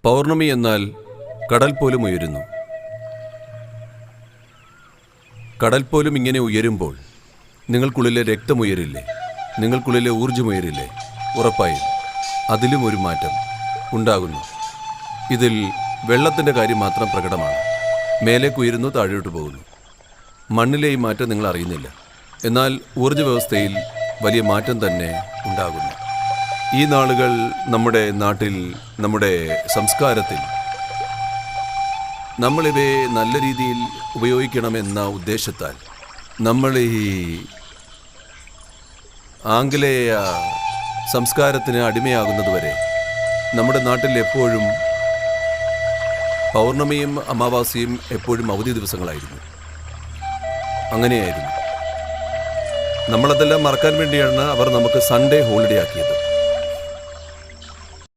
പൗർണമി എന്നാൽ കടൽ പോലും ഉയരുന്നു. കടൽ പോലും ഇങ്ങനെ ഉയരുമ്പോൾ നിങ്ങൾക്കുള്ളിലെ രക്തമുയരില്ലേ? നിങ്ങൾക്കുള്ളിലെ ഊർജ്ജമുയരില്ലേ? ഉറപ്പായും അതിലും ഒരു മാറ്റം ഉണ്ടാകുന്നു. ഇതിൽ വെള്ളത്തിൻ്റെ കാര്യം മാത്രം പ്രകടമാണ്. മേലേക്ക് ഉയരുന്നു, താഴോട്ട് പോകുന്നു. മണ്ണിലെ ഈ മാറ്റം നിങ്ങൾ അറിയുന്നില്ല. എന്നാൽ ഊർജ്ജ വ്യവസ്ഥയിൽ വലിയ മാറ്റം തന്നെ ഉണ്ടാകുന്നു. ഈ നാളുകൾ നമ്മുടെ നാട്ടിൽ, നമ്മുടെ സംസ്കാരത്തിൽ നമ്മളിവയെ നല്ല രീതിയിൽ ഉപയോഗിക്കണമെന്ന ഉദ്ദേശത്താൽ നമ്മൾ ഈ ആംഗലേയ സംസ്കാരത്തിന് അടിമയാകുന്നതുവരെ നമ്മുടെ നാട്ടിൽ എപ്പോഴും പൗർണമിയും അമാവാസിയും എപ്പോഴും അവധി ദിവസങ്ങളായിരുന്നു. അങ്ങനെയായിരുന്നു. നമ്മളതെല്ലാം മറക്കാൻ വേണ്ടിയാണ് അവർ നമുക്ക് സൺഡേ ഹോളിഡേ ആക്കിയത്.